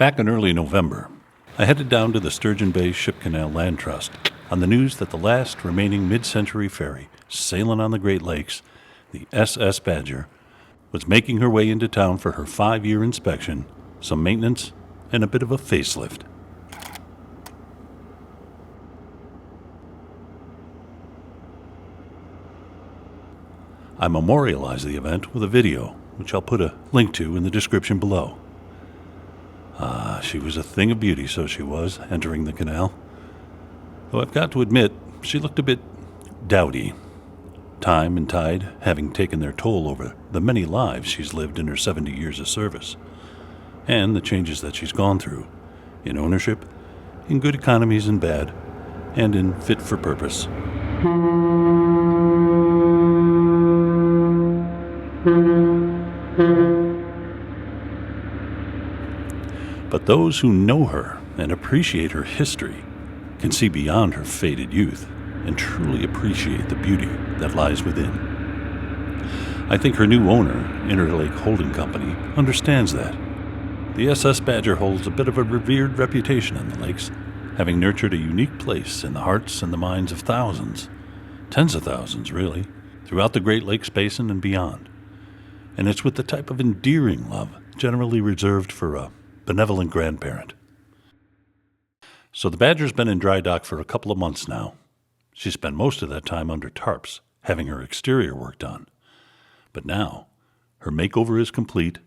Back in early November, I headed down to the Sturgeon Bay Ship Canal Land Trust on the news that the last remaining mid-century ferry sailing on the Great Lakes, the SS Badger, was making her way into town for her 5-year inspection, some maintenance, and a bit of a facelift. I memorialized the event with a video, which I'll put a link to in the description below. She was a thing of beauty, so she was, entering the canal. Though I've got to admit, she looked a bit dowdy. Time and tide having taken their toll over the many lives she's lived in her 70 years of service, and the changes that she's gone through, in ownership, in good economies and bad, and in fit for purpose. But those who know her and appreciate her history can see beyond her faded youth and truly appreciate the beauty that lies within. I think her new owner, Interlake Holding Company, understands that. The SS Badger holds a bit of a revered reputation in the lakes, having nurtured a unique place in the hearts and the minds of thousands, tens of thousands really, throughout the Great Lakes Basin and beyond. And it's with the type of endearing love generally reserved for a benevolent grandparent. So the Badger's been in dry dock for a couple of months now. She spent most of that time under tarps, having her exterior work done. But now, her makeover is complete,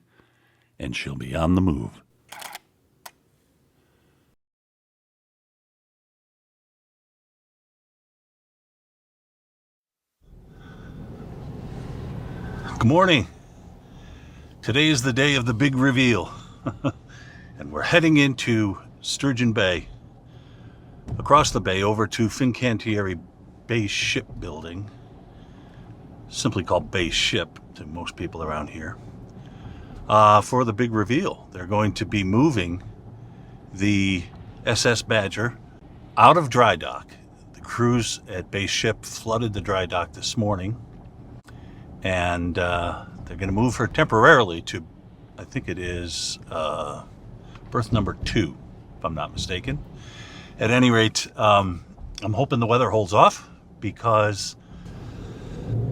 and she'll be on the move. Good morning. Today is the day of the big reveal. And we're heading into Sturgeon Bay, across the bay over to Fincantieri Bay Shipbuilding, simply called Bay Ship to most people around here, for the big reveal. They're going to be moving the SS Badger out of dry dock. The crews at Bay Ship flooded the dry dock this morning, and they're going to move her temporarily to, I think it is berth number 2, if I'm not mistaken. At any rate, I'm hoping the weather holds off, because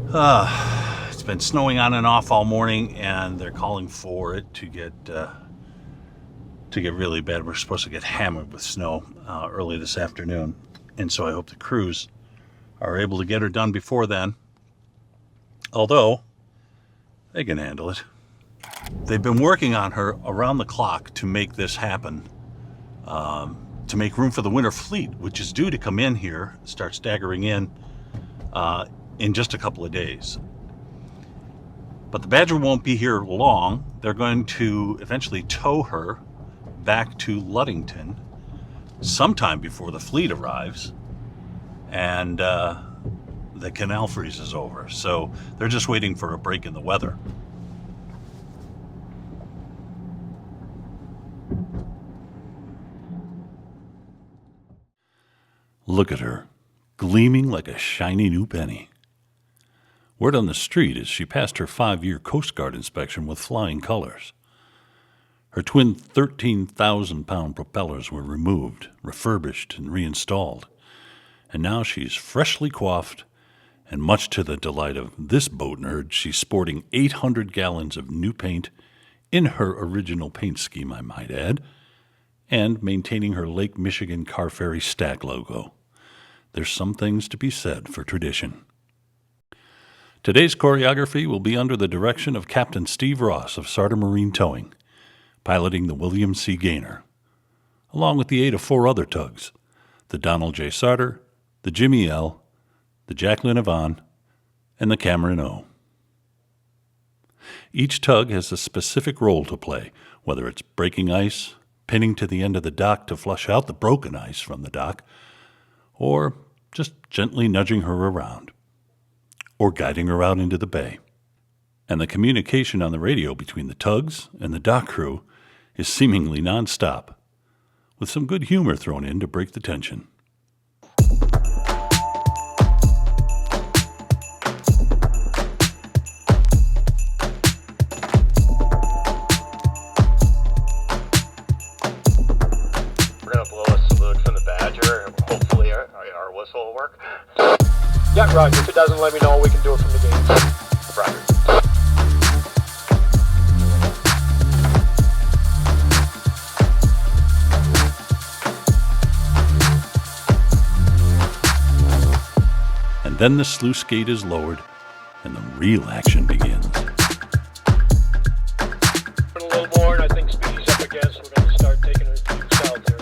it's been snowing on and off all morning, and they're calling for it to get really bad. We're supposed to get hammered with snow early this afternoon, and so I hope the crews are able to get her done before then, although they can handle it. They've been working on her around the clock to make this happen, to make room for the winter fleet, which is due to come in here, start staggering in just a couple of days. But the Badger won't be here long. They're going to eventually tow her back to Ludington sometime before the fleet arrives, and the canal freezes over. So they're just waiting for a break in the weather. Look at her, gleaming like a shiny new penny. Word on the street is she passed her 5-year Coast Guard inspection with flying colors. Her twin 13,000-pound propellers were removed, refurbished, and reinstalled. And now she's freshly coiffed, and much to the delight of this boat nerd, she's sporting 800 gallons of new paint in her original paint scheme, I might add, and maintaining her Lake Michigan Car Ferry stack logo. There's some things to be said for tradition. Today's choreography will be under the direction of Captain Steve Ross of Sarter Marine Towing, piloting the William C. Gaynor, along with the aid of 4 other tugs, the Donald J. Sarter, the Jimmy L., the Jacqueline Yvonne, and the Cameron O. Each tug has a specific role to play, whether it's breaking ice, pinning to the end of the dock to flush out the broken ice from the dock, or just gently nudging her around, or guiding her out into the bay. And the communication on the radio between the tugs and the dock crew is seemingly nonstop, with some good humor thrown in to break the tension. Roger. If it doesn't, let me know. We can do it from the gate. Roger. And then the sluice gate is lowered and the real action begins. A little more, and I think speed's up again, so we're going to start taking her due south here.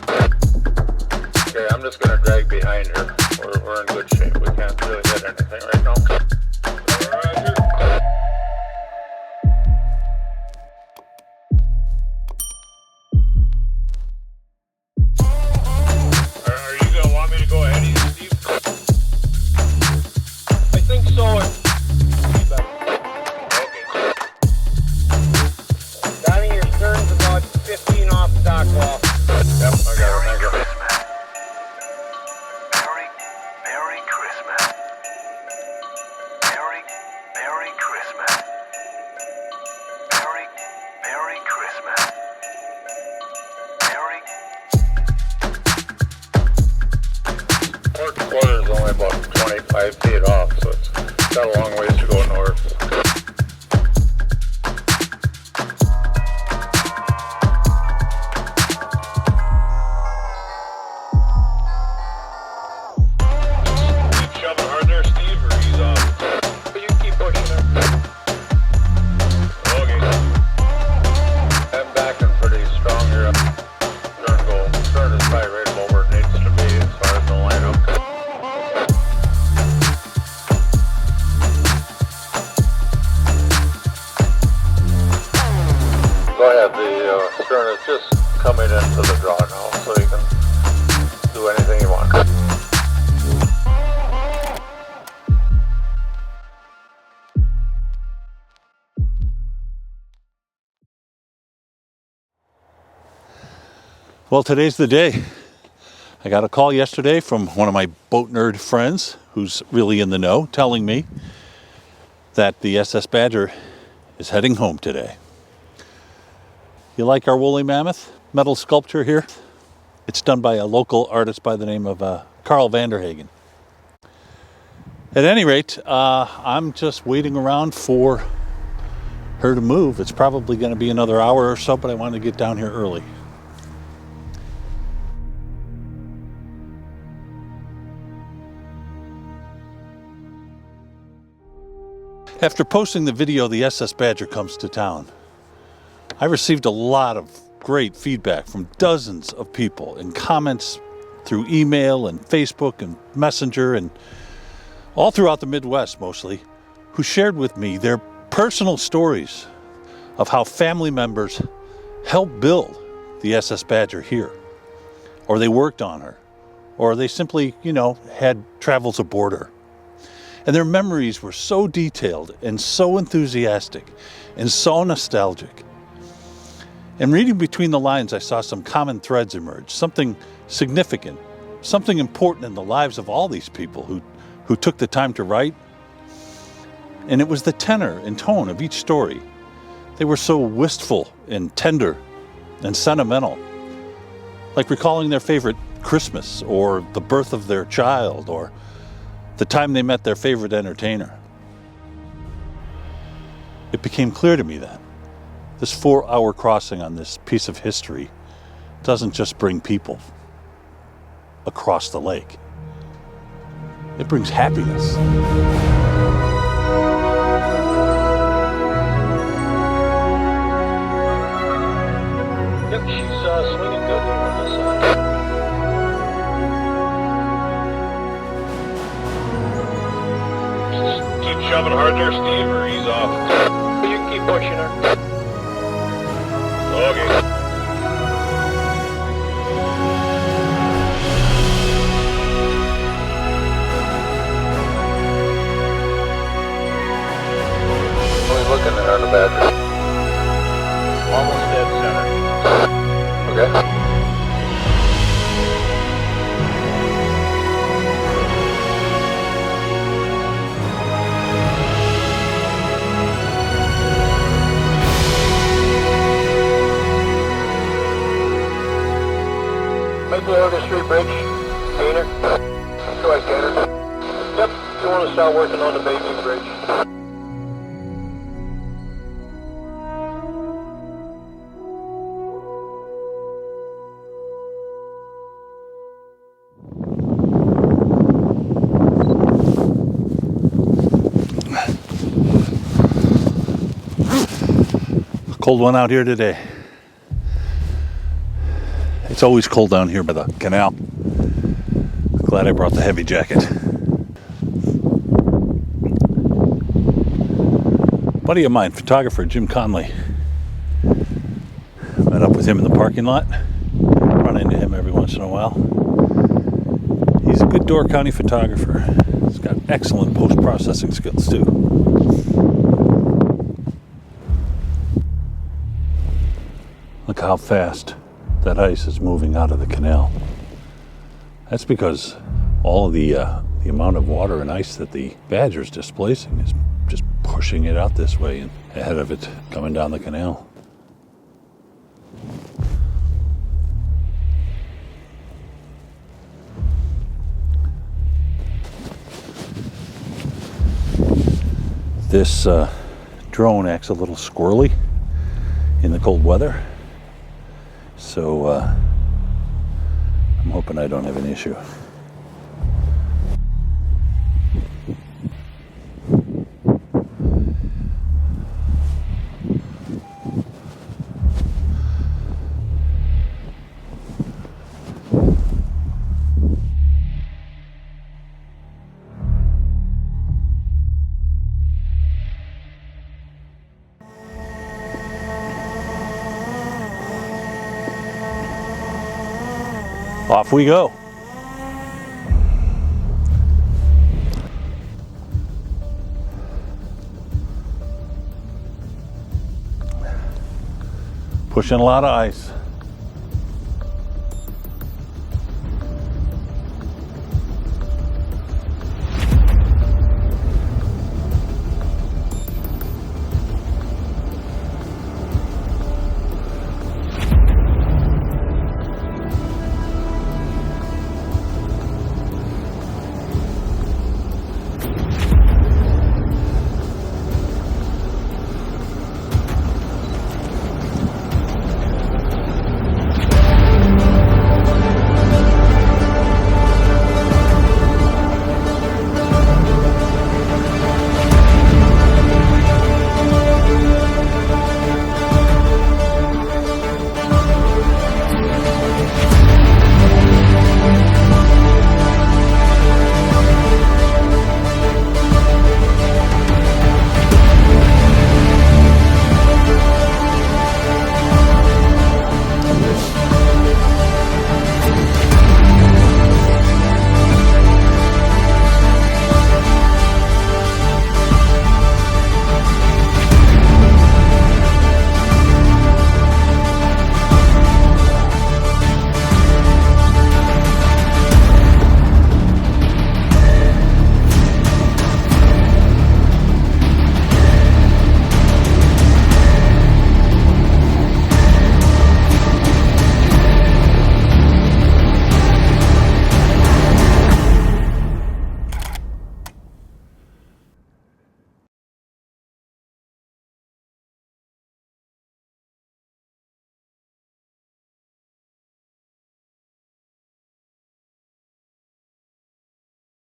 Okay, I'm just going to drag behind her. We're in good shape. We can't really hit anything right now. Roger. Are you going to want me to go ahead of you, Steve? I think so. Okay. Donnie, your stern's about 15 off the dock wall. Yep, I got it. Thank you. Merry Christmas. Merry Christmas. Merry Christmas. Port quarter is only about 25 feet off, so it's got a long ways to go north. Keep shoving hard there, Steve, or he's off? But you keep pushing her. Okay. I'm backing pretty strong here. Stern is probably right about where it needs to be as far as the lineup. Go ahead, the stern is just coming into the draw now, so you can do anything you want. Well, today's the day. I got a call yesterday from one of my boat nerd friends who's really in the know, telling me that the SS Badger is heading home today. You like our woolly mammoth metal sculpture here? It's done by a local artist by the name of Carl Vanderhagen. At any rate, I'm just waiting around for her to move. It's probably going to be another hour or so, but I wanted to get down here early. After posting the video, the SS Badger comes to town. I received a lot of great feedback from dozens of people in comments through email and Facebook and Messenger and all throughout the Midwest mostly, who shared with me their personal stories of how family members helped build the SS Badger here, or they worked on her, or they simply, had travels aboard her. And their memories were so detailed and so enthusiastic and so nostalgic. And reading between the lines, I saw some common threads emerge, something significant, something important in the lives of all these people who took the time to write. And it was the tenor and tone of each story. They were so wistful and tender and sentimental, like recalling their favorite Christmas or the birth of their child or the time they met their favorite entertainer. It became clear to me that this 4-hour crossing on this piece of history doesn't just bring people across the lake. It brings happiness. Yep, she's swinging good here on this side. Keep shoving hard there, Steve, or he's off? But you can keep pushing her. Okay. What are we looking at on the Badger? Almost dead center. Okay. Right below the street bridge. Gainer. Go ahead, Gainer. Yep, 2 want to start working on the baby bridge. Cold one out here today. It's always cold down here by the canal. Glad I brought the heavy jacket. Buddy of mine, photographer Jim Conley. Met up with him in the parking lot. Run into him every once in a while. He's a good Door County photographer. He's got excellent post-processing skills too. Look how fast that ice is moving out of the canal. That's because all of the amount of water and ice that the Badger's displacing is just pushing it out this way and ahead of it coming down the canal. This drone acts a little squirrely in the cold weather. So I'm hoping I don't have an issue. Off we go. Pushing a lot of ice.